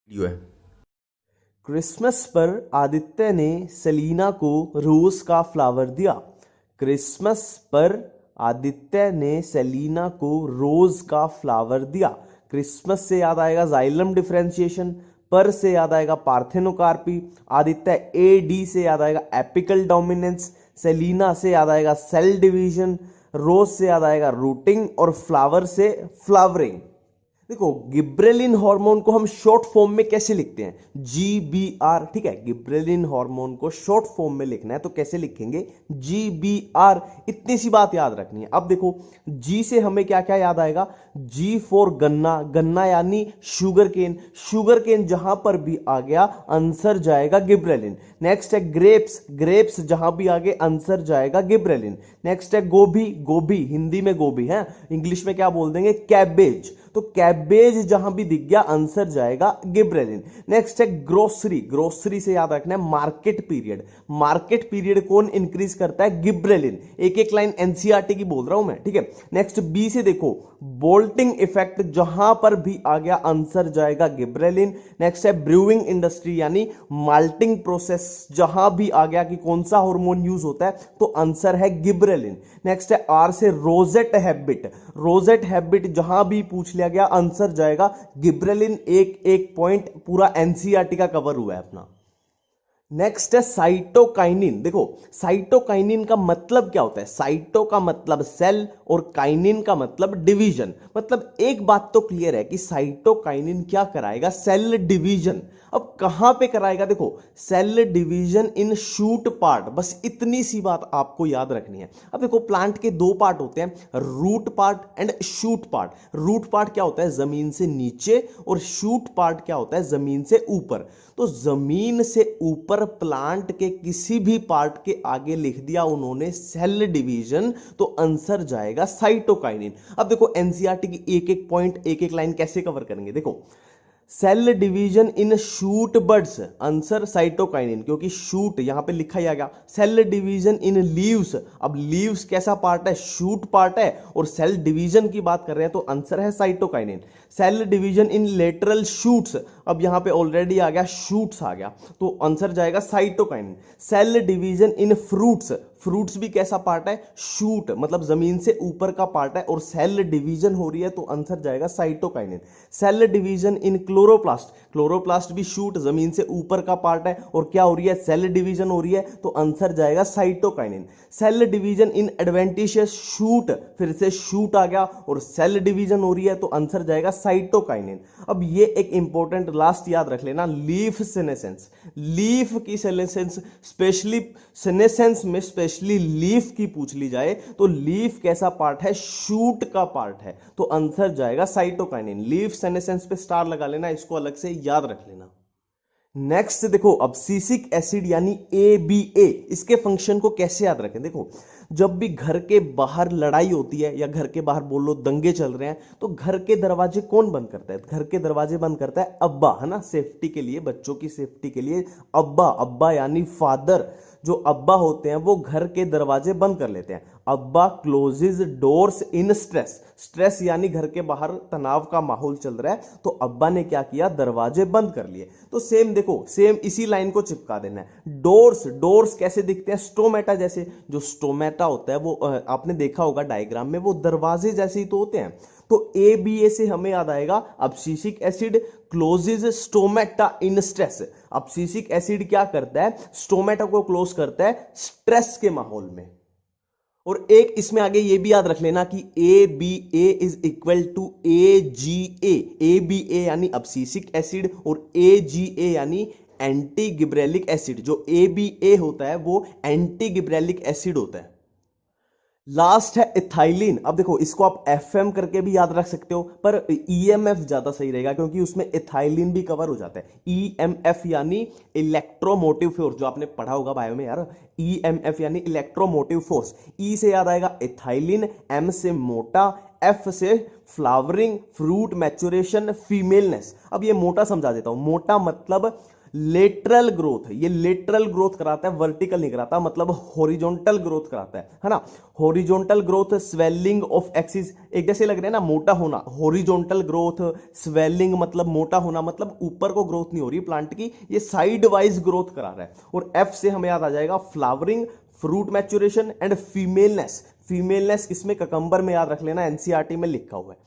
Video है। Christmas पर आदित्य ने सेलिना को रोज का फ्लावर दिया। क्रिसमस पर आदित्य ने सेलिना को रोज का फ्लावर दिया। क्रिसमस से याद आएगा जाइलम डिफरेंशिएशन, पर से याद आएगा पार्थेनोकार्पी, आदित्य ए डी से याद आएगा एपिकल डोमिनेंस, सेलिना से याद आएगा सेल डिवीजन, रोज से याद आएगा रूटिंग और फ्लावर से फ्लावरिंग। देखो, गिब्रेलिन हार्मोन को हम शॉर्ट फॉर्म में कैसे लिखते हैं? GBR। ठीक है, गिब्रेलिन हार्मोन को शॉर्ट फॉर्म में लिखना है तो कैसे लिखेंगे? GBR। इतनी सी बात याद रखनी है। अब देखो, G से हमें क्या क्या याद आएगा? G फॉर गन्ना, गन्ना यानी शुगर केन, शुगर केन जहां पर भी आ गया आंसर जाएगा गिब्रेलिन। नेक्स्ट है ग्रेप्स, ग्रेप्स जहां भी आगे आंसर जाएगा गिब्रेलिन। नेक्स्ट है गोभी, गोभी हिंदी में गोभी है, इंग्लिश में क्या बोल देंगे? कैबेज। तो कैबेज जहां भी दिख गया आंसर जाएगा गिब्रेलिन। नेक्स्ट है ग्रोसरी, ग्रोसरी से याद रखना है मार्केट पीरियड, मार्केट पीरियड कौन इंक्रीज करता है? गिब्रेलिन। एक एक लाइन एनसीईआरटी की बोल रहा हूं मैं, ठीक है। नेक्स्ट बी से देखो, बोल्टिंग इफेक्ट जहां पर भी आ गया आंसर जाएगा गिब्रेलिन। नेक्स्ट है ब्रूइंग इंडस्ट्री यानी माल्टिंग प्रोसेस, जहां भी आ गया कि कौन सा हार्मोन यूज होता है तो आंसर है गिब्रेलिन। नेक्स्ट है आर से रोजेट हैबिट, रोजेट हैबिट जहां भी पूछ लिया गया आंसर जाएगा गिब्रेलिन। एक एक पॉइंट पूरा एनसीईआरटी का कवर हुआ है अपना। नेक्स्ट है साइटोकाइनिन। देखो, साइटोकाइनिन का मतलब क्या होता है? साइटो का मतलब सेल और काइनिन का मतलब डिवीजन। मतलब एक बात तो क्लियर है कि साइटोकाइनिन क्या कराएगा? Cell division. अब कहां पे कराएगा? देखो, cell division in shoot part, बस इतनी सी बात आपको याद रखनी है। अब देखो, प्लांट के दो पार्ट होते हैं, root part and shoot part. Root part क्या होता है? जमीन से नीचे, और शूट पार्ट क्या होता है? जमीन से ऊपर। तो जमीन से ऊपर प्लांट के किसी भी पार्ट के आगे लिख दिया उन्होंने सेल डिवीजन, तो आंसर जाएगा साइटोकाइनिन। अब देखो, एनसीईआरटी की एक एक पॉइंट एक एक लाइन कैसे कवर करेंगे? देखो, cell division in shoot buds, answer cytokinin, क्योंकि शूट यहां पे लिखा ही आ गया। सेल डिवीजन इन लीव्स, अब लीव्स कैसा पार्ट है? शूट पार्ट है, और सेल डिवीजन की बात कर रहे हैं तो आंसर है cytokinin. Cell division in lateral shoots, अब यहां पे ऑलरेडी आ गया शूट्स आ गया, तो आंसर जाएगा cytokinin. Cell division in fruits, fruits भी कैसा पार्ट है? शूट, मतलब जमीन से ऊपर का पार्ट है, और सेल डिवीजन हो रही है तो आंसर जाएगा cytokinin. Cell division in chloroplast, chloroplast भी शूट, जमीन से ऊपर का पार्ट है, और क्या हो रही है? सेल डिवीजन हो रही है, तो आंसर जाएगा cytokinin. Cell division in adventitious shoot, फिर से शूट आ गया और सेल डिवीजन हो रही है तो आंसर जाएगा साइटोकाइनिन। अब ये एक इंपॉर्टेंट लास्ट याद रख लेना, लीफ सेनेसेंस, लीफ की सेनेसेंस, स्पेशली सेनेसेंस में स्पेशली लीफ की पूछ ली जाए तो लीफ कैसा पार्ट है? शूट का पार्ट है, तो आंसर जाएगा साइटोकाइनिन। लीफ सेनेसेंस पे स्टार लगा लेना, इसको अलग से याद रख लेना। नेक्स्ट देखो, अब्सिसिक एसिड यानी ABA, इसके फंक्शन को कैसे याद रखें? देखो, जब भी घर के बाहर लड़ाई होती है या घर के बाहर बोलो दंगे चल रहे हैं, तो घर के दरवाजे कौन बंद करता है? घर के दरवाजे बंद करता है अब्बा, है ना, सेफ्टी के लिए, बच्चों की सेफ्टी के लिए अब्बा, अब्बा यानी फादर। जो अब्बा होते हैं वो घर के दरवाजे बंद कर लेते हैं। ABA closes doors in stress, stress यानी घर के बाहर तनाव का माहौल चल रहा है, तो अब्बा ने क्या किया? दरवाजे बंद कर लिए। तो सेम देखो, सेम इसी लाइन को चिपका देना है। डोर्स, डोर्स कैसे दिखते हैं? स्टोमेटा जैसे, जो स्टोमेटा होता है वो आपने देखा होगा डायग्राम में, वो दरवाजे जैसे ही तो होते हैं। तो ABA से हमें याद आएगा abscisic acid closes stomata in stress. Abscisic acid क्या करता है? स्टोमेटा को क्लोज करता है स्ट्रेस के माहौल में। और एक इसमें आगे ये भी याद रख लेना कि ABA is equal to AGA, ABA यानी अब्सिसिक एसिड और AGA यानी एंटी गिब्रेलिक एसिड। जो ABA होता है वो एंटी गिब्रेलिक एसिड होता है। लास्ट है इथाइलिन। अब देखो, इसको आप FM करके भी याद रख सकते हो, पर EMF ज्यादा सही रहेगा क्योंकि उसमें इथाइलिन भी कवर हो जाता है। EMF यानी इलेक्ट्रोमोटिव फोर्स, जो आपने पढ़ा होगा बायो में यार, EMF यानी इलेक्ट्रोमोटिव फोर्स। E से याद आएगा इथाइलिन, M से मोटा, F से फ्लावरिंग, फ्रूट मैचुरेशन, फीमेलनेस। अब ये मोटा समझा देता हूं, मोटा मतलब लेटरल ग्रोथ, ये लेटरल ग्रोथ कराता है, वर्टिकल नहीं कराता, मतलब हॉरिजॉन्टल ग्रोथ कराता है ना। Horizontal growth swelling of axis, एक जैसे लग रहे हैं ना, मोटा होना। हॉरिजॉन्टल ग्रोथ स्वेलिंग मतलब मोटा होना, मतलब ऊपर को ग्रोथ नहीं हो रही प्लांट की, ये साइड वाइज ग्रोथ करा रहा है। और एफ से हमें याद आ जाएगा flowering, fruit maturation and femaleness. Femaleness किसमें, ककंबर में, याद रख लेना, एनसीईआरटी में लिखा हुआ है।